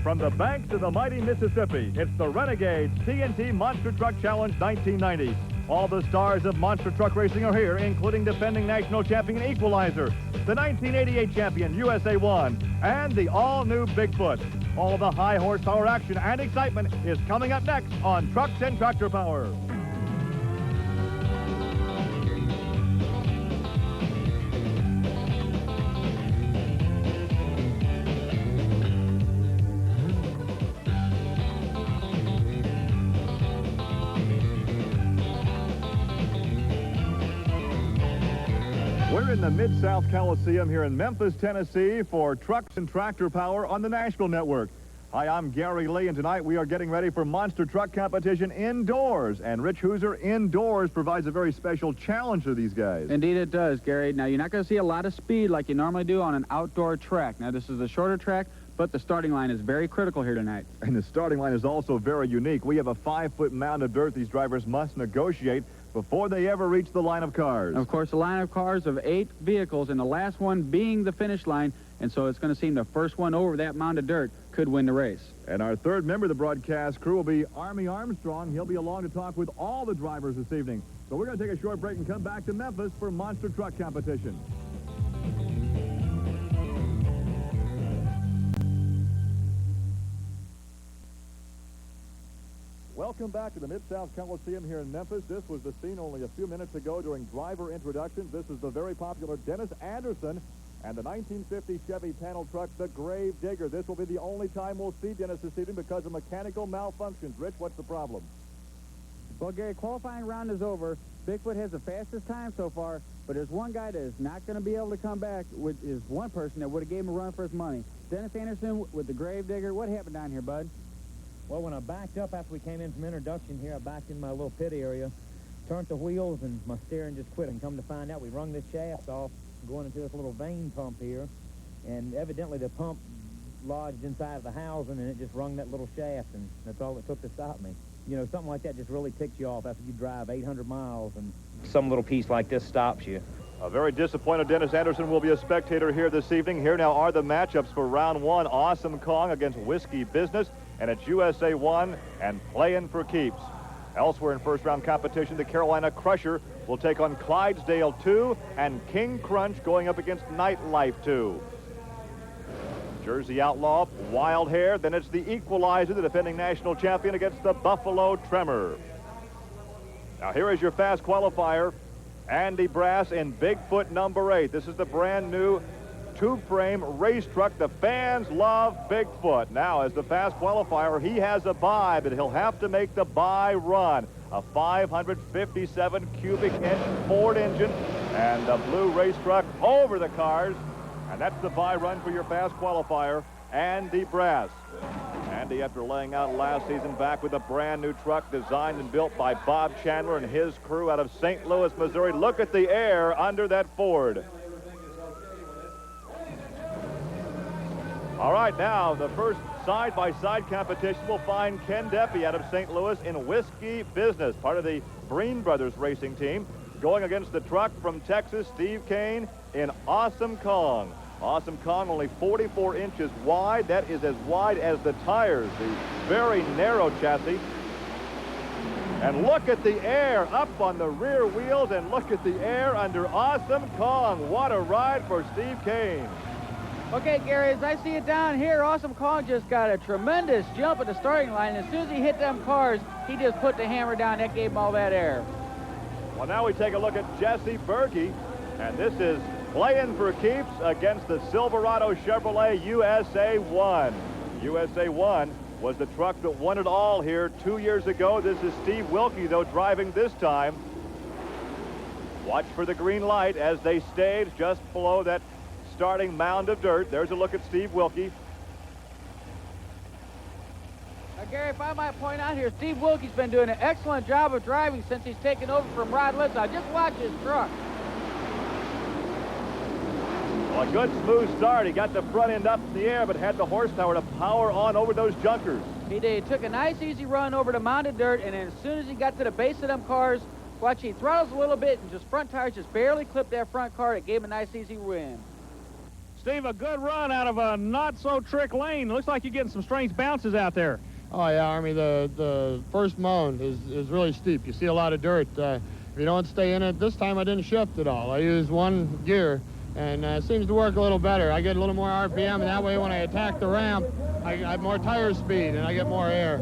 From the banks of the mighty Mississippi, it's the Renegades TNT Monster Truck Challenge 1990. All the stars of monster truck racing are here, including defending national champion Equalizer, the 1988 champion USA 1, and the all-new Bigfoot. All the high horsepower action and excitement is coming up next on Trucks and Tractor Power. We're in the Mid-South Coliseum here in Memphis, Tennessee for Trucks and Tractor Power on the Nashville Network. Hi, I'm Gary Lee, and tonight we are getting ready for monster truck competition indoors. And Rich Hooser indoors provides a very special challenge to these guys. Indeed it does, Gary. Now, you're not going to see a lot of speed like you normally do on an outdoor track. Now, this is a shorter track, but the starting line is very critical here tonight. And the starting line is also very unique. We have a 5-foot mound of dirt these drivers must negotiate before they ever reach the line of cars. Of course, a line of cars of 8 vehicles, and the last one being the finish line, and so it's going to seem the first one over that mound of dirt could win the race. And our third member of the broadcast crew will be Army Armstrong. He'll be along to talk with all the drivers this evening. So we're going to take a short break and come back to Memphis for monster truck competition. Welcome back to the Mid-South Coliseum here in Memphis. This was the scene only a few minutes ago during driver introductions. This is the very popular Dennis Anderson and the 1950 Chevy panel truck, the Gravedigger. This will be the only time we'll see Dennis this evening because of mechanical malfunctions. Rich, what's the problem? Well, Gary, qualifying round is over. Bigfoot has the fastest time so far, but there's one guy that is not going to be able to come back, which is one person that would have gave him a run for his money. Dennis Anderson with the Gravedigger. What happened down here, bud? Well, when I backed up after we came in from introduction here, I backed in my little pit area, turned the wheels, and my steering just quit. And come to find out, we wrung this shaft off, going into this little vane pump here, and evidently the pump lodged inside of the housing, and it just wrung that little shaft, and that's all it took to stop me. You know, something like that just really ticks you off after you drive 800 miles, and some little piece like this stops you. A very disappointed Dennis Anderson will be a spectator here this evening. Here now are the matchups for round one. Awesome Kong against Whisky Business, and it's USA 1 and playing for keeps. Elsewhere in first-round competition, the Carolina Crusher will take on Clydesdale 2 and King Krunch going up against Nightlife 2. Jersey Outlaw, Wild Hair, then it's the Equalizer, the defending national champion, against the Buffalo Tremor. Now here is your fast qualifier, Andy Brass in Bigfoot number 8. This is the brand new tube-frame race truck. The fans love Bigfoot. Now, as the fast qualifier, he has a bye, but he'll have to make the bye run. A 557 cubic inch Ford engine and a blue race truck over the cars. And that's the bye run for your fast qualifier, Andy Brass. Andy, after laying out last season back with a brand new truck designed and built by Bob Chandler and his crew out of St. Louis, Missouri. Look at the air under that Ford. All right, now the first side-by-side competition will find Ken Deppe out of St. Louis in Whisky Business, part of the Breen Brothers racing team, going against the truck from Texas, Steve Cain, in Awesome Kong. Awesome Kong only 44 inches wide. That is as wide as the tires, the very narrow chassis. And look at the air up on the rear wheels, and look at the air under Awesome Kong. What a ride for Steve Cain. Okay, Gary, as I see it down here, Awesome Kong just got a tremendous jump at the starting line. As soon as he hit them cars, he just put the hammer down. That gave him all that air. Well, now we take a look at Jesse Berkey, and this is playing for keeps against the Silverado Chevrolet USA 1. USA 1 was the truck that won it all here 2 years ago. This is Steve Wilkie, though, driving this time. Watch for the green light as they stage just below that starting mound of dirt. There's a look at Steve Wilkie. Now, Gary, if I might point out here, Steve Wilkie's been doing an excellent job of driving since he's taken over from Rod Litz. Now, just watch his truck. Well, a good smooth start. He got the front end up in the air, but had the horsepower to power on over those junkers. He did. He took a nice, easy run over the mound of dirt, and then as soon as he got to the base of them cars, watch, he throttles a little bit, and just front tires just barely clipped that front car. It gave him a nice, easy win. Steve, a good run out of a not-so-trick lane. Looks like you're getting some strange bounces out there. Oh, yeah, Army, the first mound is really steep. You see a lot of dirt. If you don't stay in it, this time I didn't shift at all. I used one gear, and it seems to work a little better. I get a little more RPM, and that way when I attack the ramp, I have more tire speed, and I get more air.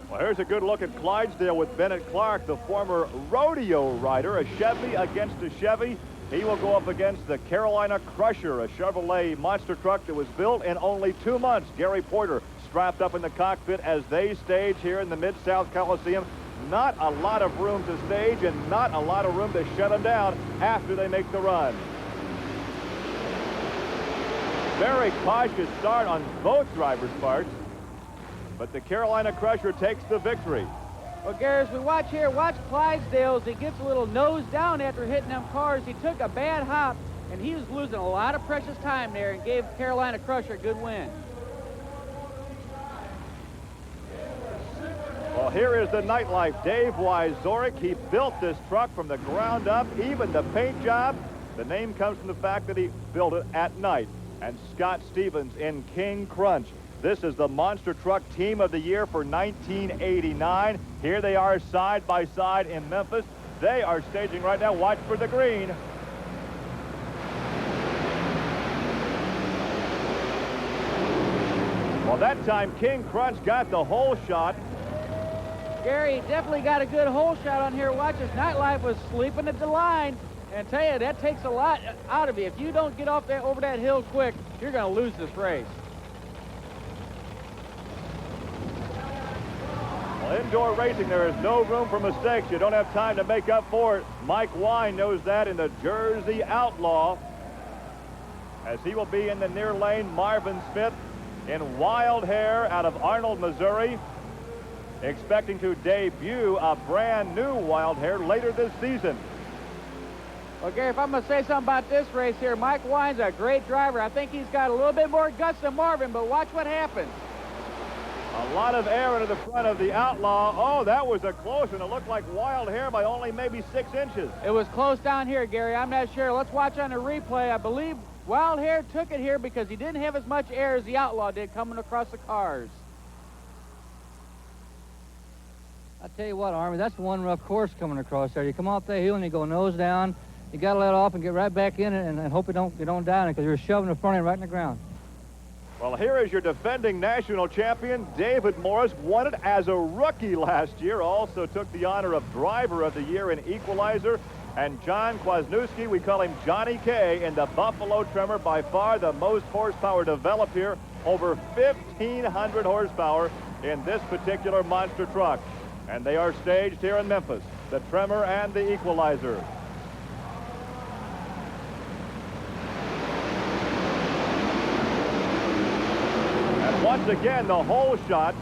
Well, here's a good look at Clydesdale with Bennett Clark, the former rodeo rider, a Chevy against a Chevy. He will go up against the Carolina Crusher, a Chevrolet monster truck that was built in only 2 months. Gary Porter strapped up in the cockpit as they stage here in the Mid-South Coliseum. Not a lot of room to stage and not a lot of room to shut them down after they make the run. Very cautious start on both drivers' parts, but the Carolina Crusher takes the victory. Well, Gary, as we watch here, watch Clydesdale as he gets a little nose down after hitting them cars. He took a bad hop, and he was losing a lot of precious time there and gave Carolina Crusher a good win. Well, here is the nightlife. Dave Wyzorek, he built this truck from the ground up, even the paint job. The name comes from the fact that he built it at night. And Scott Stevens in King Krunch. This is the Monster Truck Team of the Year for 1989. Here they are side by side in Memphis. They are staging right now. Watch for the green. Well, that time King Krunch got the whole shot. Gary definitely got a good hole shot on here. Watch this. Nightlife was sleeping at the line. And I tell you, that takes a lot out of you. If you don't get off over that hill quick, you're going to lose this race. Well, indoor racing, there is no room for mistakes. You don't have time to make up for it. Mike Wine knows that in the Jersey Outlaw, as he will be in the near lane. Marvin Smith in Wild Hair out of Arnold, Missouri, expecting to debut a brand new Wild Hair later this season. Well, Gary, if I'm going to say something about this race here, Mike Wine's a great driver. I think he's got a little bit more guts than Marvin, but watch what happens. A lot of air into the front of the Outlaw. Oh, that was a close one. It looked like Wild Hair by only maybe 6 inches. It was close down here, Gary. I'm not sure. Let's watch on the replay. I believe Wild Hair took it here because he didn't have as much air as the Outlaw did coming across the cars. I tell you what, Army, that's one rough course coming across there. You come off that hill and you go nose down. You got to let off and get right back in it and hope you don't die because you're shoving the front end right in the ground. Well, here is your defending national champion, David Morris. Won it as a rookie last year. Also took the honor of Driver of the Year in Equalizer. And John Kwasniewski, we call him Johnny K, in the Buffalo Tremor. By far the most horsepower developed here. Over 1,500 horsepower in this particular monster truck. And they are staged here in Memphis, the Tremor and the Equalizer. And once again, the whole shot.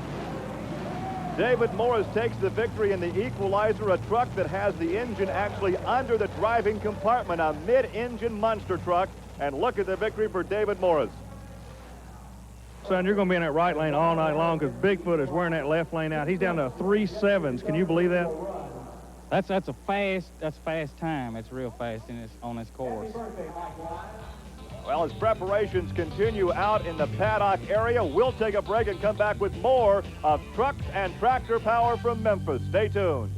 David Morris takes the victory in the Equalizer, a truck that has the engine actually under the driving compartment, a mid-engine monster truck. And look at the victory for David Morris. Son, you're going to be in that right lane all night long because Bigfoot is wearing that left lane out. He's down to 3.7s. Can you believe that? That's a fast time. It's real fast on this course. Well, as preparations continue out in the paddock area, we'll take a break and come back with more of Trucks and Tractor Power from Memphis. Stay tuned.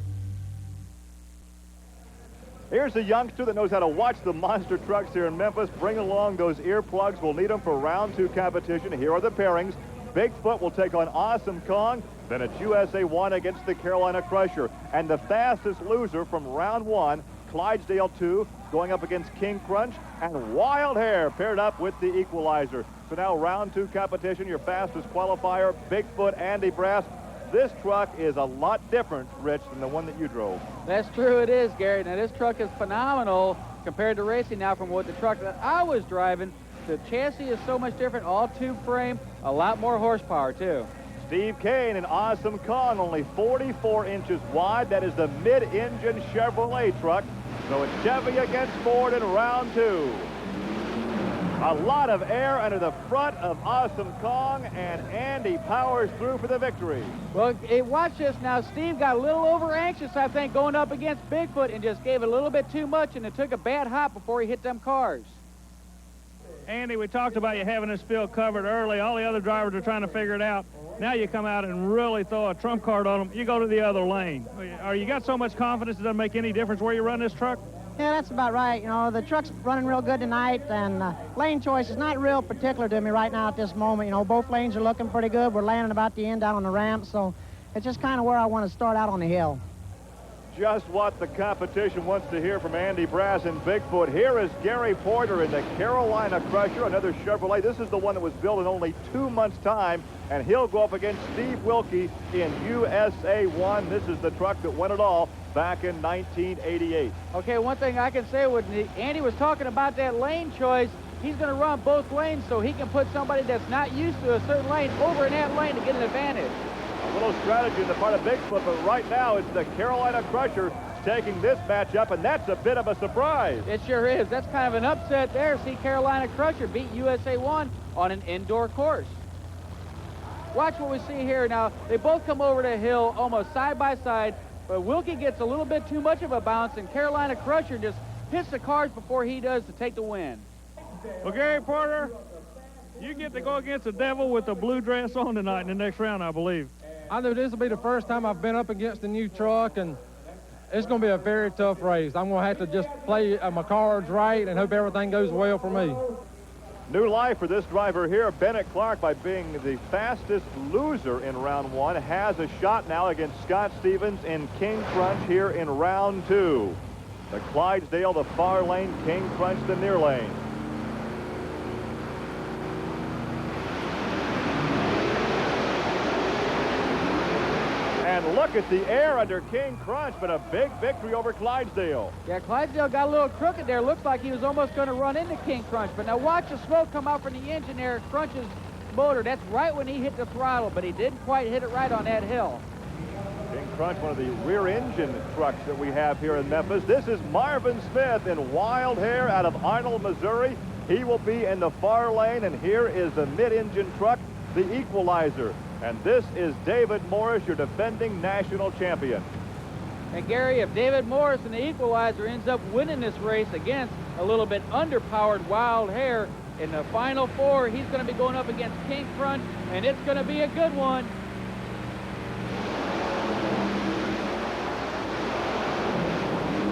Here's a youngster that knows how to watch the monster trucks here in Memphis. Bring along those earplugs. We'll need them for round 2 competition. Here are the pairings. Bigfoot will take on Awesome Kong. Then it's USA 1 against the Carolina Crusher. And the fastest loser from round 1, Clydesdale 2, going up against King Krunch. And Wild Hair paired up with the Equalizer. So now round 2 competition, your fastest qualifier, Bigfoot, Andy Brass. This truck is a lot different, Rich, than the one that you drove. That's true, it is, Gary. Now, this truck is phenomenal compared to racing now from what the truck that I was driving. The chassis is so much different, all tube frame, a lot more horsepower, too. Steve Cain and Awesome Kong, only 44 inches wide. That is the mid-engine Chevrolet truck. So it's Chevy against Ford in round 2. A lot of air under the front of Awesome Kong, and Andy powers through for the victory. Well, watch this now. Steve got a little over anxious, I think, going up against Bigfoot and just gave it a little bit too much, and it took a bad hop before he hit them cars. Andy, we talked about you having this field covered early. All the other drivers are trying to figure it out. Now you come out and really throw a trump card on them. You go to the other lane. You got so much confidence it doesn't make any difference where you run this truck? Yeah, that's about right. You know, the truck's running real good tonight, and lane choice is not real particular to me right now at this moment. You know, both lanes are looking pretty good. We're landing about the end down on the ramp, so it's just kind of where I want to start out on the hill. Just what the competition wants to hear from Andy Brass and Bigfoot. Here is Gary Porter in the Carolina Crusher, another Chevrolet. This is the one that was built in only 2 months' time, and he'll go up against Steve Wilkie in USA 1. This is the truck that won it all back in 1988. Okay, one thing I can say, when Andy was talking about that lane choice, he's going to run both lanes so he can put somebody that's not used to a certain lane over in that lane to get an advantage. A little strategy on the part of Bigfoot, but right now it's the Carolina Crusher taking this matchup, and that's a bit of a surprise. It sure is. That's kind of an upset there. See Carolina Crusher beat USA 1 on an indoor course. Watch what we see here. Now, they both come over the hill almost side by side, but Wilkie gets a little bit too much of a bounce, and Carolina Crusher just hits the cars before he does to take the win. Well, Gary Porter, you get to go against the devil with the blue dress on tonight in the next round, I believe. I know this will be the first time I've been up against a new truck, and it's going to be a very tough race. I'm going to have to just play my cards right and hope everything goes well for me. New life for this driver here. Bennett Clark, by being the fastest loser in round 1, has a shot now against Scott Stevens in King Krunch here in round 2. The Clydesdale, the far lane, King Krunch, the near lane. And look at the air under King Krunch, but a big victory over Clydesdale. Yeah, Clydesdale got a little crooked there. Looks like he was almost going to run into King Krunch. But now watch the smoke come out from the engine there at Krunch's motor. That's right when he hit the throttle, but he didn't quite hit it right on that hill. King Krunch, one of the rear engine trucks that we have here in Memphis. This is Marvin Smith in Wild Hair out of Arnold, Missouri. He will be in the far lane, and here is the mid-engine truck, the Equalizer. And this is David Morris, your defending national champion. And Gary, if David Morris in the Equalizer ends up winning this race against a little bit underpowered Wild Hair in the final 4, he's going to be going up against King Krunch, and it's going to be a good one.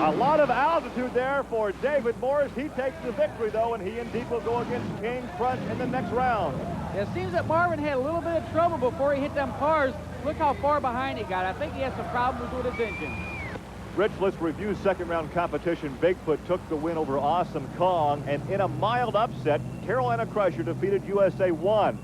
A lot of altitude there for David Morris. He takes the victory, though, and he indeed will go against King Krunch in the next round. It seems that Marvin had a little bit of trouble before he hit them cars. Look how far behind he got. I think he has some problems with his engine. Rich, let's review second-round competition. Bigfoot took the win over Awesome Kong, and in a mild upset, Carolina Crusher defeated USA 1.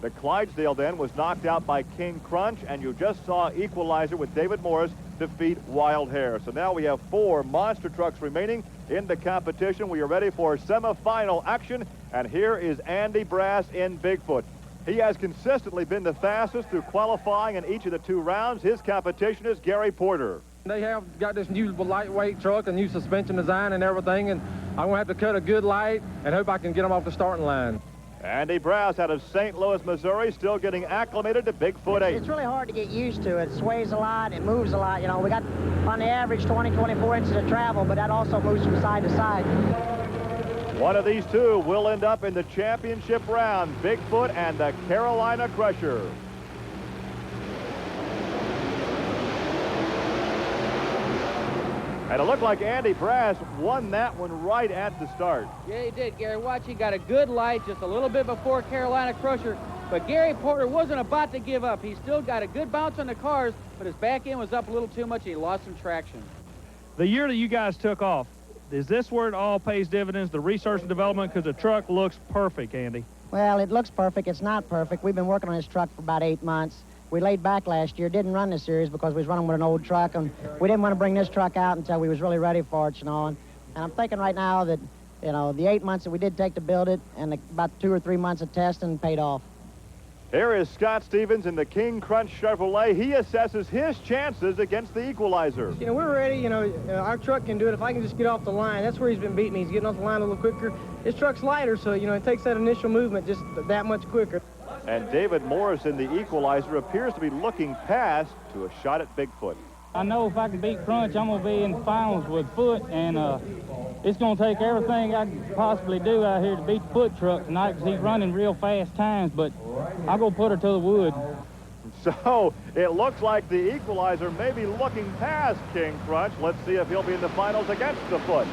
The Clydesdale then was knocked out by King Krunch, and you just saw Equalizer with David Morris defeat Wild Hair. So now we have 4 monster trucks remaining in the competition. We are ready for semifinal action, and here is Andy Brass in Bigfoot. He has consistently been the fastest through qualifying in each of the 2 rounds. His competition is Gary Porter. They have got this new lightweight truck, a new suspension design and everything, and I'm going to have to cut a good light and hope I can get them off the starting line. Andy Brass out of St. Louis, Missouri, still getting acclimated to Bigfoot 8. It's really hard to get used to. It sways a lot, it moves a lot. You know, we got on the average 20, 24 inches of travel, but that also moves from side to side. One of these 2 will end up in the championship round, Bigfoot and the Carolina Crusher. And it looked like Andy Brass won that one right at the start. Yeah, he did, Gary. Watch, he got a good light just a little bit before Carolina Crusher. But Gary Porter wasn't about to give up. He still got a good bounce on the cars, but his back end was up a little too much, and he lost some traction. The year that you guys took off, is this where it all pays dividends, the research and development? Because the truck looks perfect, Andy. Well, it looks perfect. It's not perfect. We've been working on this truck for about 8 months. We laid back last year, didn't run this series because we was running with an old truck, and we didn't want to bring this truck out until we was really ready for it, you know. And I'm thinking right now that, you know, the 8 months that we did take to build it and about 2 or 3 months of testing paid off. Here is Scott Stevens in the King Krunch Chevrolet. He assesses his chances against the Equalizer. You know, we're ready. You know, our truck can do it. If I can just get off the line, that's where he's been beating me. He's getting off the line a little quicker. His truck's lighter, so, you know, it takes that initial movement just that much quicker. And David Morris in the Equalizer appears to be looking past to a shot at Bigfoot. I know if I can beat Krunch, I'm going to be in the finals with Foot, and it's going to take everything I can possibly do out here to beat the Foot truck tonight because he's running real fast times, but I'm going to put her to the wood. So it looks like the Equalizer may be looking past King Krunch. Let's see if he'll be in the finals against the Foot.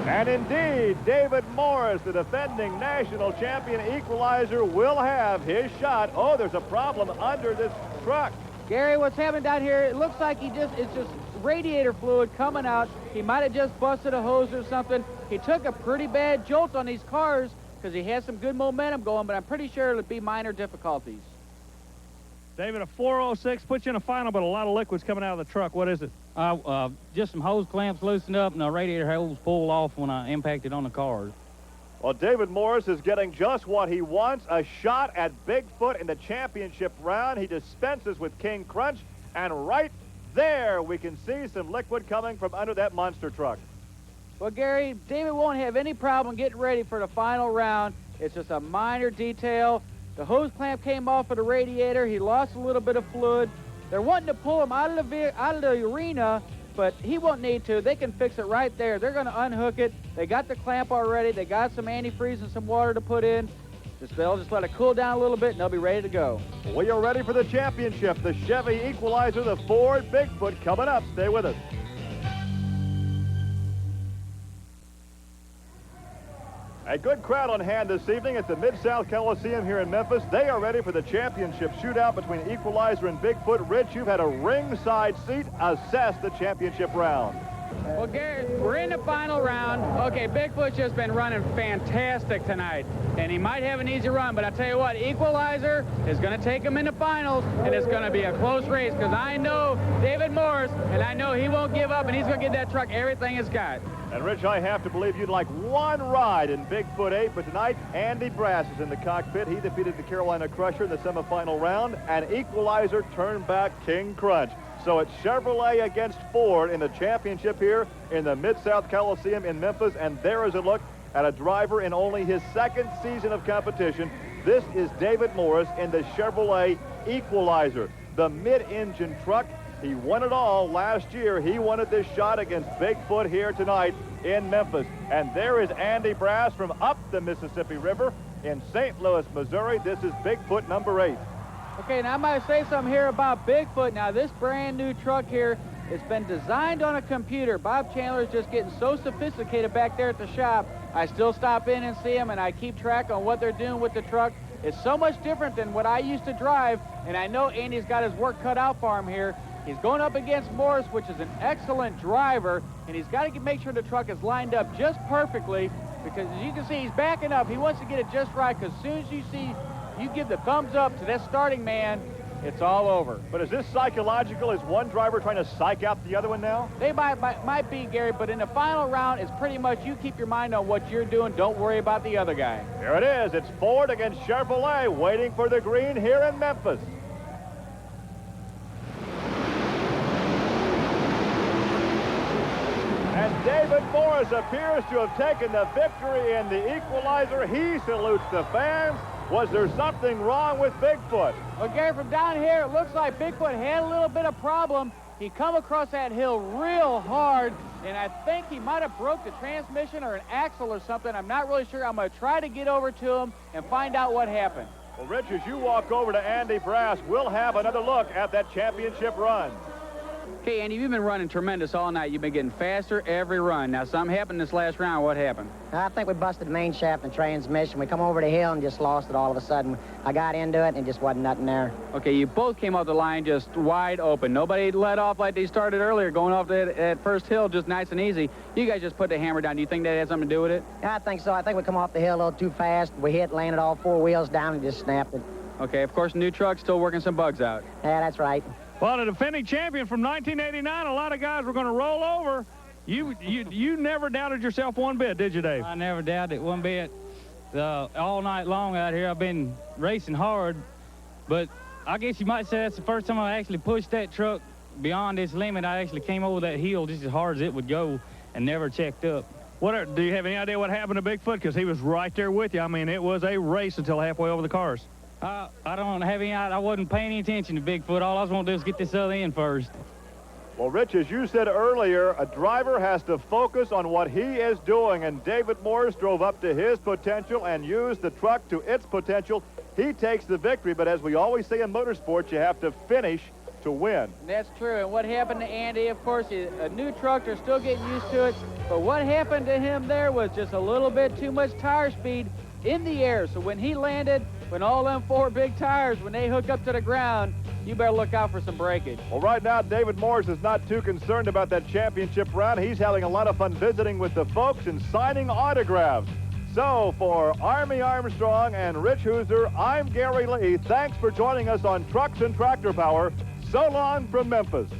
And indeed, David Morris, the defending national champion Equalizer, will have his shot. Oh, there's a problem under this truck. Gary, what's happening down here, it looks like it's just radiator fluid coming out. He might have just busted a hose or something. He took a pretty bad jolt on these cars because he has some good momentum going, but I'm pretty sure it'll be minor difficulties. David, a 406 puts you in a final, but a lot of liquid's coming out of the truck. What is it? Just some hose clamps loosened up and the radiator hose pulled off when I impacted on the cars. Well, David Morris is getting just what he wants, a shot at Bigfoot in the championship round. He dispenses with King Krunch, and right there we can see some liquid coming from under that monster truck. Well, Gary, David won't have any problem getting ready for the final round. It's just a minor detail. The hose clamp came off of the radiator. He lost a little bit of fluid. They're wanting to pull him out of the arena, but he won't need to. They can fix it right there. They're going to unhook it. They got the clamp already. They got some antifreeze and some water to put in. They'll just let it cool down a little bit, and they'll be ready to go. We are ready for the championship. The Chevy Equalizer, the Ford Bigfoot coming up. Stay with us. A good crowd on hand this evening at the Mid-South Coliseum here in Memphis. They are ready for the championship shootout between Equalizer and Bigfoot. Rich, you've had a ringside seat. Assess the championship round. Well, Gary, we're in the final round. Okay, Bigfoot's just been running fantastic tonight, and he might have an easy run, but I tell you what, Equalizer is going to take him in the finals, and it's going to be a close race because I know David Morris, and I know he won't give up, and he's going to give that truck everything it's got. And, Rich, I have to believe you'd like one ride in Bigfoot 8, but tonight Andy Brass is in the cockpit. He defeated the Carolina Crusher in the semifinal round, and Equalizer turned back King Krunch. So it's Chevrolet against Ford in the championship here in the Mid-South Coliseum in Memphis, and there is a look at a driver in only his second season of competition. This is David Morris in the Chevrolet Equalizer, the mid-engine truck. He won it all last year. He wanted this shot against Bigfoot here tonight in Memphis. And there is Andy Brass from up the Mississippi River in St. Louis, Missouri. This is Bigfoot number 8. Okay, now I might say something here about Bigfoot. Now, this brand new truck here, it's been designed on a computer. Bob Chandler's just getting so sophisticated back there at the shop. I still stop in and see him, and I keep track on what they're doing with the truck. It's so much different than what I used to drive, and I know Andy's got his work cut out for him here. He's going up against Morris, which is an excellent driver, and he's got to make sure the truck is lined up just perfectly because, as you can see, he's backing up. He wants to get it just right because as soon as you give the thumbs up to that starting man, it's all over. But is this psychological? Is one driver trying to psych out the other one now? They might be, Gary, but in the final round, it's pretty much you keep your mind on what you're doing. Don't worry about the other guy. Here it is. It's Ford against Chevrolet, waiting for the green here in Memphis. And David Morris appears to have taken the victory in the Equalizer. He salutes the fans. Was there something wrong with Bigfoot? Well, Gary, from down here, it looks like Bigfoot had a little bit of problem. He come across that hill real hard, and I think he might have broke the transmission or an axle or something. I'm not really sure. I'm going to try to get over to him and find out what happened. Well, Rich, as you walk over to Andy Brass, we'll have another look at that championship run. Okay, Andy, you've been running tremendous all night. You've been getting faster every run. Now, something happened this last round. What happened? I think we busted the main shaft and transmission. We come over the hill and just lost it all of a sudden. I got into it and it just wasn't nothing there. Okay, you both came off the line just wide open. Nobody let off like they started earlier, going off that first hill just nice and easy. You guys just put the hammer down. Do you think that had something to do with it? Yeah, I think so. I think we come off the hill a little too fast. We landed all 4 wheels down and just snapped it. Okay, of course, new truck, still working some bugs out. Yeah, that's right. Well, the defending champion from 1989, a lot of guys were going to roll over. You never doubted yourself one bit, did you, Dave? I never doubted it one bit. All night long out here, I've been racing hard, but I guess you might say that's the first time I actually pushed that truck beyond its limit. I actually came over that hill just as hard as it would go and never checked up. Do you have any idea what happened to Bigfoot? Because he was right there with you. I mean, it was a race until halfway over the cars. I don't have any. I wasn't paying any attention to Bigfoot. All I was going to do is get this other end first. Well, Rich, as you said earlier, a driver has to focus on what he is doing, and David Morse drove up to his potential and used the truck to its potential. He takes the victory, but as we always say in motorsports, you have to finish to win. That's true. And what happened to Andy, of course, a new truck, they're still getting used to it. But what happened to him there was just a little bit too much tire speed in the air. So when he landed, when all them 4 big tires, when they hook up to the ground, you better look out for some breakage. Well, right now, David Morse is not too concerned about that championship round. He's having a lot of fun visiting with the folks and signing autographs. So for Army Armstrong and Rich Hooser, I'm Gary Lee. Thanks for joining us on Trucks and Tractor Power. So long from Memphis.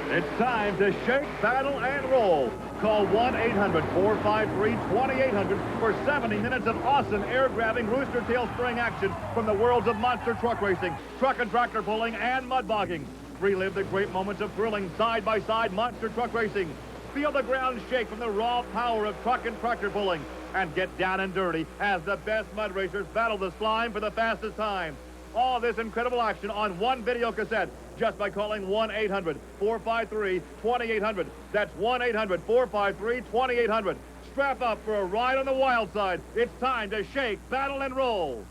It's time to shake, battle, and roll. Call 1-800-453-2800 for 70 minutes of awesome air-grabbing rooster tail spring action from the worlds of monster truck racing, truck and tractor pulling, and mud bogging. Relive the great moments of thrilling side-by-side monster truck racing. Feel the ground shake from the raw power of truck and tractor pulling. And get down and dirty as the best mud racers battle the slime for the fastest time. All this incredible action on one video cassette just by calling 1-800-453-2800. That's 1-800-453-2800. Strap up for a ride on the wild side. It's time to shake, battle, and roll.